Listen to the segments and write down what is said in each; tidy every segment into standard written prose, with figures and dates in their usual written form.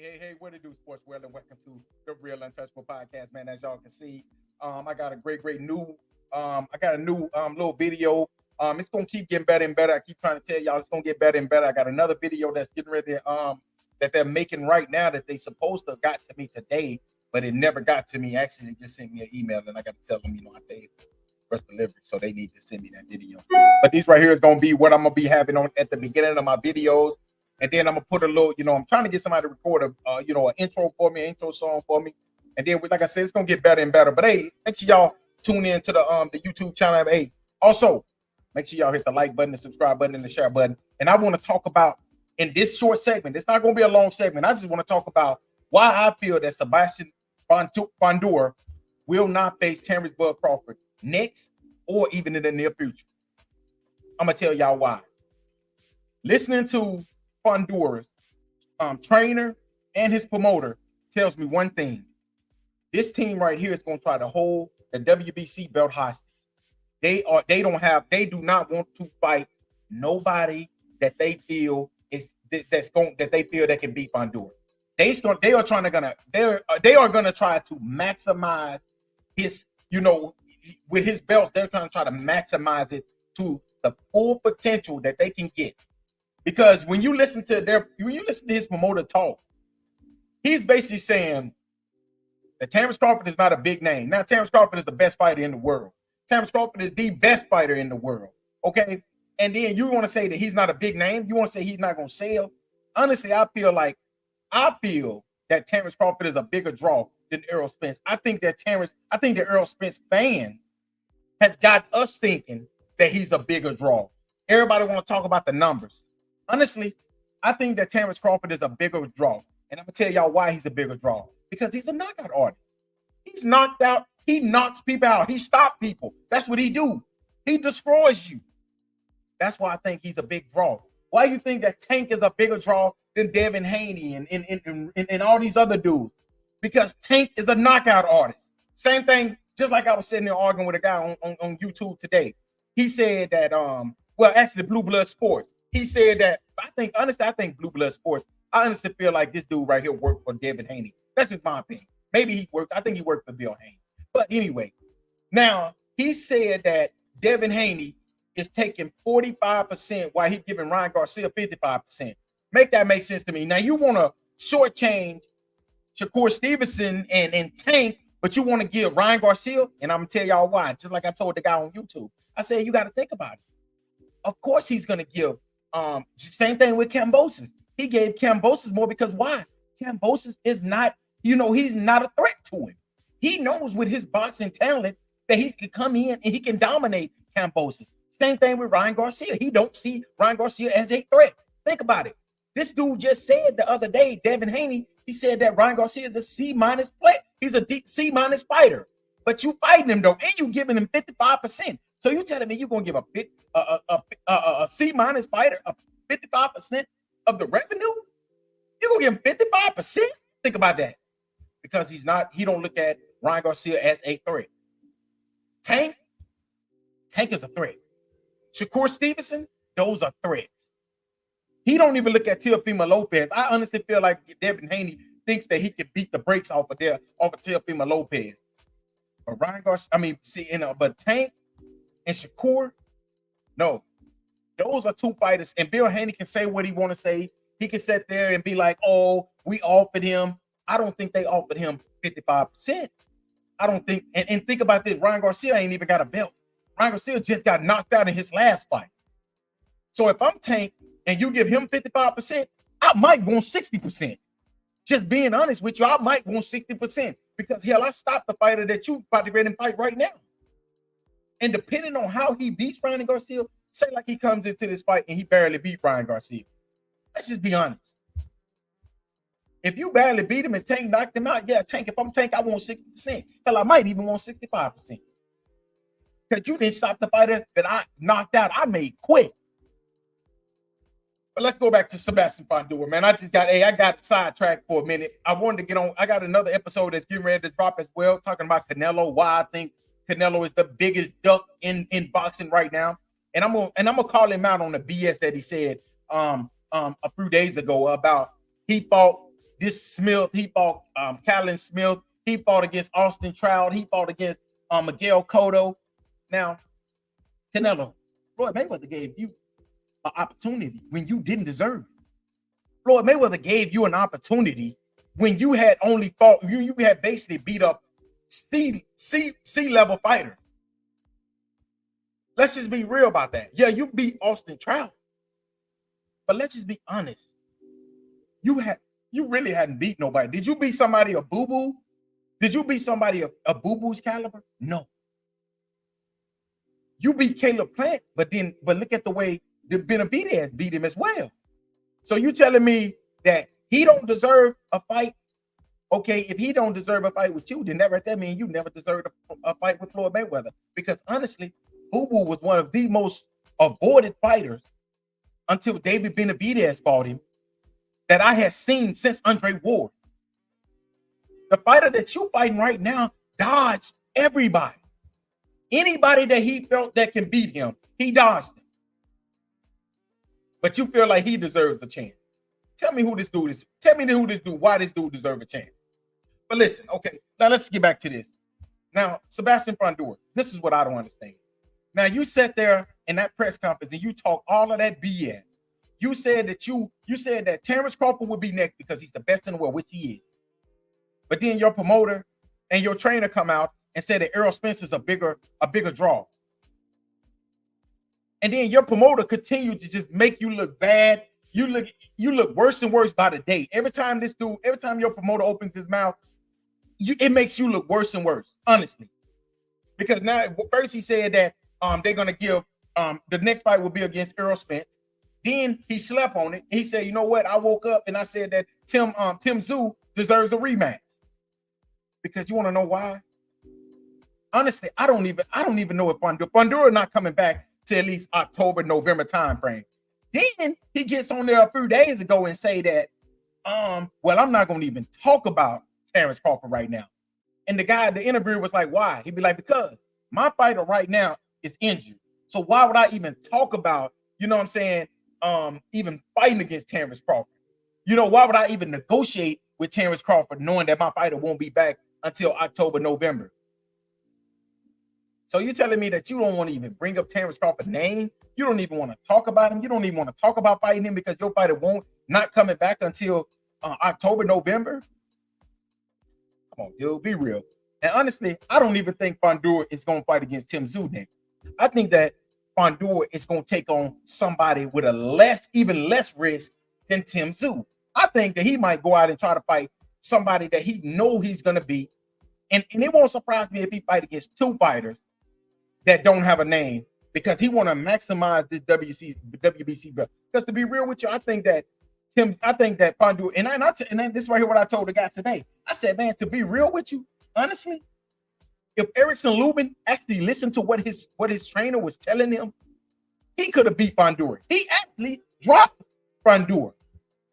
Hey, what it do, sports world, and welcome to the Real Untouchable Podcast, man. As y'all can see, I got a great new, I got a new little video. It's gonna keep getting better and better. I keep trying to tell y'all it's gonna get better and better. I got another video that's getting ready that they're making right now that they supposed to have got to me today, but it never got to me. Actually, they just sent me an email and I got to tell them, I paid first delivery, so they need to send me that video. But these right here is gonna be what I'm gonna be having on at the beginning of my videos. And then I'm gonna put a little, I'm trying to get somebody to record an intro for me, an intro song for me. And then, like I said, it's gonna get better and better. But hey, make sure y'all tune in to the YouTube channel. Hey, also make sure y'all hit the like button, the subscribe button, and the share button. And I want to talk about in this short segment. It's not gonna be a long segment. I just want to talk about why I feel that Sebastian Fundora will not face Terence Crawford next or even in the near future. I'm gonna tell y'all why. Listening to Fundora's trainer and his promoter tells me one thing. This team right here is going to try to hold the WBC belt hostage. They do not want to fight nobody that they feel that can beat Fundora. They are going to try to maximize his, with his belts. They're trying to maximize it to the full potential that they can get. Because when you listen to his promoter talk, he's basically saying that Terence Crawford is not a big name. Now, Terence Crawford is the best fighter in the world. Terence Crawford is the best fighter in the world. Okay? And then you want to say that he's not a big name? You want to say he's not going to sell? Honestly, I feel that Terence Crawford is a bigger draw than Errol Spence. I think the Errol Spence fans has got us thinking that he's a bigger draw. Everybody want to talk about the numbers. Honestly, I think that Terence Crawford is a bigger draw. And I'm going to tell y'all why he's a bigger draw. Because he's a knockout artist. He's knocked out. He knocks people out. He stops people. That's what he do. He destroys you. That's why I think he's a big draw. Why you think that Tank is a bigger draw than Devin Haney and all these other dudes? Because Tank is a knockout artist. Same thing, just like I was sitting there arguing with a guy on YouTube today. He said that, actually Blue Blood Sports. He said that, I think Blue Blood Sports, I honestly feel like this dude right here worked for Devin Haney. That's just my opinion. Maybe I think he worked for Bill Haney. But anyway, now he said that Devin Haney is taking 45% while he's giving Ryan Garcia 55%. Make sense to me. Now you want to shortchange Shakur Stevenson and Tank, but you want to give Ryan Garcia, and I'm going to tell y'all why. Just like I told the guy on YouTube. I said, you got to think about it. Of course he's going to give. Same thing with Kambosos. He gave Kambosos more because why? Kambosos is not, he's not a threat to him. He knows with his boxing talent that he can come in and he can dominate Kambosos. Same thing with Ryan Garcia. He don't see Ryan Garcia as a threat. Think about it. This dude just said the other day, Devin Haney, he said that Ryan Garcia is a C- play. He's a C- fighter. But you fighting him though, and you giving him 55%. So you telling me you're gonna give a C- fighter 55% of the revenue? You're gonna give him 55%? Think about that. Because he don't look at Ryan Garcia as a threat. Tank is a threat. Shakur Stevenson, those are threats. He don't even look at Teofimo Lopez. I honestly feel like Devin Haney thinks that he can beat the brakes off of Teofimo Lopez. But Ryan Garcia, but Tank and Shakur, no, those are two fighters. And Bill Haney can say what he want to say. He can sit there and be like, "Oh, we offered him." I don't think they offered him 55%. I don't think. And think about this: Ryan Garcia ain't even got a belt. Ryan Garcia just got knocked out in his last fight. So if I'm Tank and you give him 55%, I might want 60%. Just being honest with you, I might want 60% because hell, I stopped the fighter that you about to get and fight right now. And depending on how he beats Ryan Garcia, say like he comes into this fight and he barely beat Ryan Garcia. Let's just be honest. If you barely beat him and Tank knocked him out, yeah, Tank. If I'm Tank, I want 60%. Hell, I might even want 65%. Because you didn't stop the fighter that I knocked out. I made quick. But let's go back to Sebastian Fundora, man. I got sidetracked for a minute. I wanted to get on. I got another episode that's getting ready to drop as well, talking about Canelo, why I think Canelo is the biggest duck in boxing right now. And I'm gonna call him out on the BS that he said a few days ago about he fought this Smith. He fought Callum Smith. He fought against Austin Trout. He fought against Miguel Cotto. Now, Canelo, Floyd Mayweather gave you an opportunity when you didn't deserve it. Floyd Mayweather gave you an opportunity when you had only fought, you had basically beat up C level fighter. Let's just be real about that. Yeah, you beat Austin Trout, but let's just be honest. You really hadn't beat nobody. Did you beat somebody a Boo Boo? Did you beat somebody a Boo Boo's caliber? No. You beat Caleb Plant, but look at the way the Benavidez beat him as well. So you telling me that he don't deserve a fight? Okay, if he don't deserve a fight with you, then that means you never deserved a fight with Floyd Mayweather. Because honestly, Boo Boo was one of the most avoided fighters until David Benavidez fought him that I had seen since Andre Ward. The fighter that you fighting right now dodged everybody. Anybody that he felt that can beat him, he dodged him. But you feel like he deserves a chance. Tell me who this dude is. Tell me why this dude deserves a chance. But listen, okay, now let's get back to this. Now, Sebastian Fundora, this is what I don't understand. Now, you sat there in that press conference and you talked all of that BS. You said that Terence Crawford would be next because he's the best in the world, which he is. But then your promoter and your trainer come out and said that Errol Spence is a bigger draw. And then your promoter continued to just make you look bad. You look worse and worse by the day. Every time your promoter opens his mouth, it makes you look worse and worse, honestly. Because now, first he said that they're gonna give the next fight will be against Errol Spence. Then he slept on it. He said, you know what? I woke up and I said that Tim Tszyu deserves a rematch. Because you want to know why? Honestly, I don't even know if Fundora not coming back to at least October, November time frame. Then he gets on there a few days ago and say that, well, I'm not going to even talk about Terence Crawford right now. And the interviewer was like, why? He'd be like, because my fighter right now is injured. So why would I even talk about, you know what I'm saying, even fighting against Terence Crawford? You know, why would I even negotiate with Terence Crawford knowing that my fighter won't be back until October, November? So you're telling me that you don't want to even bring up Terence Crawford's name? You don't even want to talk about him? You don't even want to talk about fighting him because your fighter not coming back until October, November? Come on, dude, be real. And honestly, I don't even think Fundora is going to fight against Tim Tszyu next. I think that Fundora is going to take on somebody with even less risk than Tim Tszyu. I think that he might go out and try to fight somebody that he know he's going to beat. And it won't surprise me if he fight against two fighters that don't have a name because he want to maximize this WBC belt. Because to be real with you, I think that Fundora, and this is right here what I told the guy today. I said, man, to be real with you, honestly, if Erickson Lubin actually listened to what his trainer was telling him, he could have beat Fundora. He actually dropped Fundora.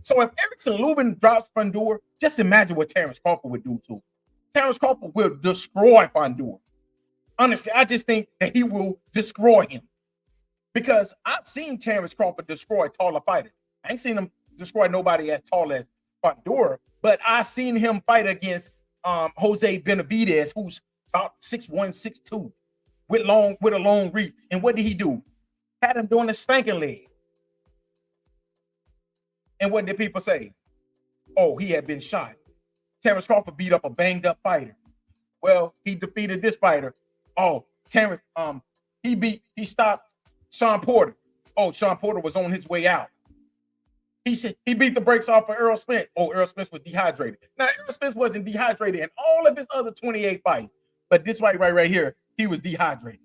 So if Erickson Lubin drops Fundora, just imagine what Terence Crawford would do to him. Terence Crawford will destroy Fundora. Honestly, I just think that he will destroy him. Because I've seen Terence Crawford destroy taller fighters. I ain't seen him destroy nobody as tall as Fundora, but I seen him fight against Jose Benavidez, who's about 6'1", 6'2", with a long reach. And what did he do? Had him doing a spanking leg. And what did people say? Oh, he had been shot. Terence Crawford beat up a banged up fighter. Well, he defeated this fighter. Oh, Terence, he stopped Sean Porter. Oh, Sean Porter was on his way out. He said he beat the brakes off of Errol Spence. Oh, Errol Spence was dehydrated. Now, Errol Spence wasn't dehydrated in all of his other 28 fights. But this right here, he was dehydrated.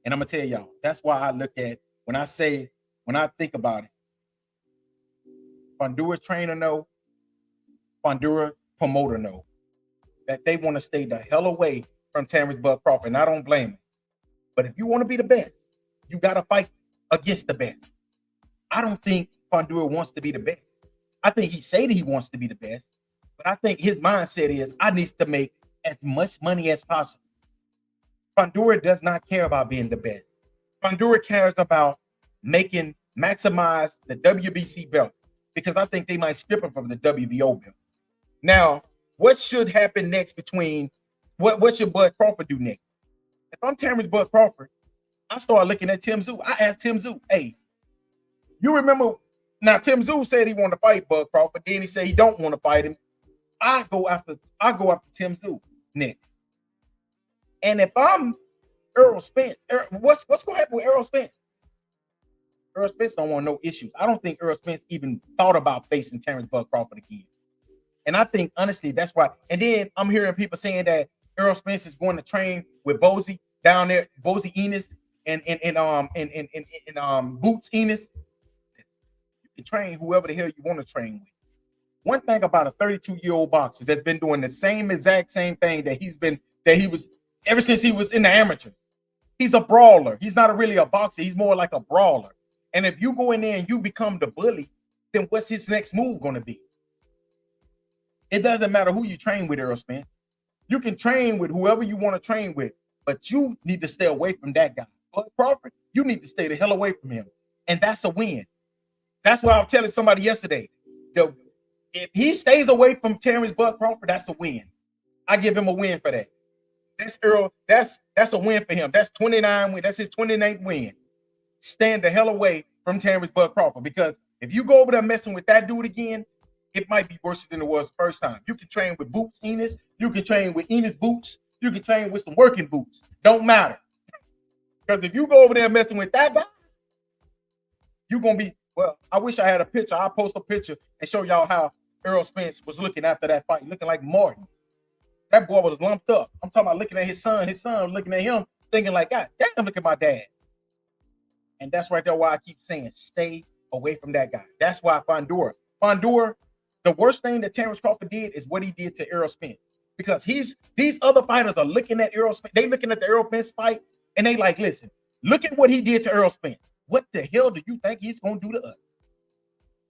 And I'm going to tell y'all, that's why I look at, when I think about it, Fundora's trainer know, Fundora promoter know, that they want to stay the hell away from Terence Bud Crawford. And I don't blame him. But if you want to be the best, you got to fight against the best. I don't think Fundora wants to be the best. I think he said he wants to be the best, but I think his mindset is, I need to make as much money as possible. Fundora does not care about being the best. Fundora cares about maximize the WBC belt. because I think they might strip him from the WBO belt. Now, what should happen next between what should Bud Crawford do next? If I'm Terence Bud Crawford, I start looking at Tim Tszyu. I asked Tim Tszyu, hey, you remember now Tim Tszyu said he wanted to fight Bud Crawford, then he said he don't want to fight him. I go after Tim Tszyu next. And if I'm Errol Spence, what's going to happen with Errol Spence? Errol Spence don't want no issues. I don't think Errol Spence even thought about facing Terence Bud Crawford again. And I think honestly that's why. And then I'm hearing people saying that Errol Spence is going to train with Bozy down there, Bozy Enos and Boots Enos. You can train whoever the hell you want to train with. One thing about a 32-year-old boxer that's been doing the exact same thing that he was ever since he was in the amateur. He's a brawler. He's not really a boxer. He's more like a brawler. And if you go in there and you become the bully, then what's his next move going to be? It doesn't matter who you train with, Errol Spence. You can train with whoever you want to train with, but you need to stay away from that guy. Bud Crawford, you need to stay the hell away from him. And that's a win. That's why I was telling somebody yesterday. If he stays away from Terence Bud Crawford, that's a win. I give him a win for that. That's Earl. That's a win for him. That's 29 win. That's his 29th win. Stand the hell away from Terence Bud Crawford, because if you go over there messing with that dude again, it might be worse than it was the first time. You can train with Boots Enos. You can train with Enos Boots. You can train with some working boots. Don't matter. Because if you go over there messing with that guy, you're going to be, well, I wish I had a picture. I'll post a picture and show y'all how Errol Spence was looking after that fight, looking like Martin. That boy was lumped up. I'm talking about looking at his son looking at him, thinking like, God damn, look at my dad. And that's right there why I keep saying, stay away from that guy. That's why Fundora, the worst thing that Terence Crawford did is what he did to Errol Spence. Because these other fighters are looking at Errol Spence. They looking at the Errol Spence fight, and they like, listen, look at what he did to Errol Spence. What the hell do you think he's going to do to us?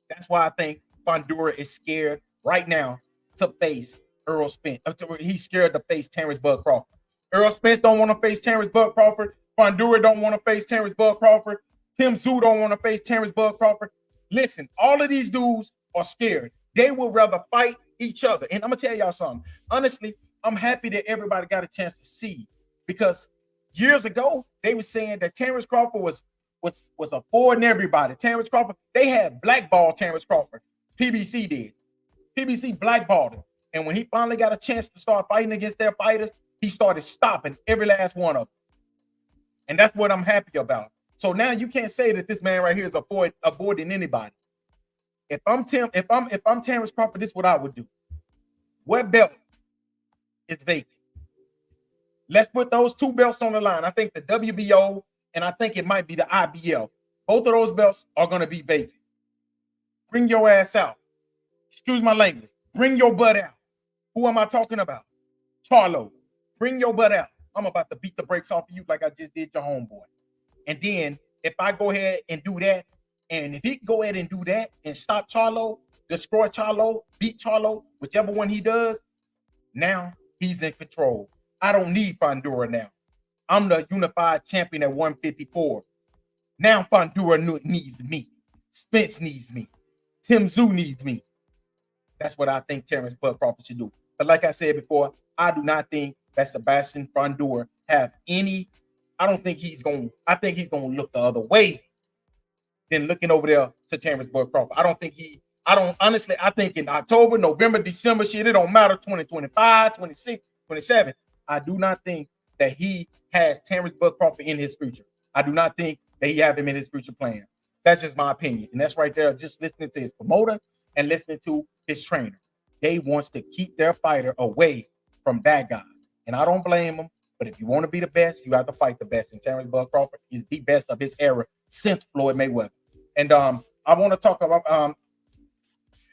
That's why I think Fundora is scared right now to face Errol Spence. He's scared to face Terence Bud Crawford. Errol Spence don't want to face Terence Bud Crawford. Fundora don't want to face Terence Bud Crawford. Tim Tszyu don't want to face Terence Bud Crawford. Listen, all of these dudes are scared. They will rather fight each other. And I'm going to tell y'all something. Honestly, I'm happy that everybody got a chance to see, because years ago, they were saying that Terence Crawford was avoiding everybody. Terence Crawford, they had blackballed Terence Crawford. PBC did. PBC blackballed him. And when he finally got a chance to start fighting against their fighters, he started stopping every last one of them. And that's what I'm happy about. So now you can't say that this man right here is avoiding anybody. If I'm Terence Crawford, this is what I would do. What belt is vacant? Let's put those two belts on the line. I think the WBO and I think it might be the IBL. Both of those belts are going to be vacant. Bring your ass out. Excuse my language. Bring your butt out. Who am I talking about? Charlo. Bring your butt out. I'm about to beat the brakes off of you like I just did your homeboy. And then if I go ahead and do that, and if he can go ahead and do that and stop Charlo, destroy Charlo, beat Charlo, whichever one he does, now he's in control. I don't need Fundora now. I'm the unified champion at 154. Now Fundora needs me. Spence needs me. Tim Tszyu needs me. That's what I think Terence Bud Crawford should do. But like I said before, I do not think that Sebastian Fundora have any. I think he's gonna look the other way than looking over there to Terence Bud Crawford. I think in October, November, December, shit, it don't matter, 2025, 26, 27. I do not think that he has Terence Bud Crawford in his future. I do not think that he have him in his future plan. That's just my opinion. And that's right there, just listening to his promoter and listening to his trainer. They wants to keep their fighter away from that guy. And I don't blame them. But if you want to be the best, you have to fight the best. And Terence Bud Crawford is the best of his era since Floyd Mayweather. And I want to talk about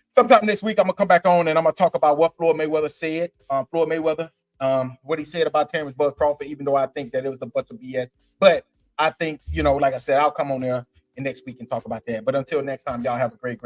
sometime next week, I'm going to come back on and I'm going to talk about what Floyd Mayweather said. Floyd Mayweather, what he said about Terence Bud Crawford, even though I think that it was a bunch of BS. But I think, like I said, I'll come on there next week and talk about that. But until next time, y'all have a great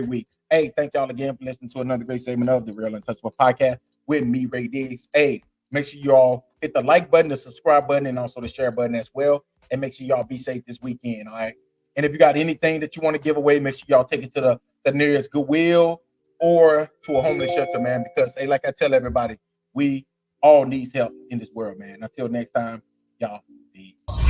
week. Hey, thank y'all again for listening to another great segment of the Real Untouchable Podcast with me, Ray Diggs. Hey, make sure you all hit the like button, the subscribe button, and also the share button as well. And make sure y'all be safe this weekend, all right? And if you got anything that you want to give away, make sure y'all take it to the nearest Goodwill or to a homeless shelter, man. Because hey, like I tell everybody, we all needs help in this world, man. Until next time, y'all, peace.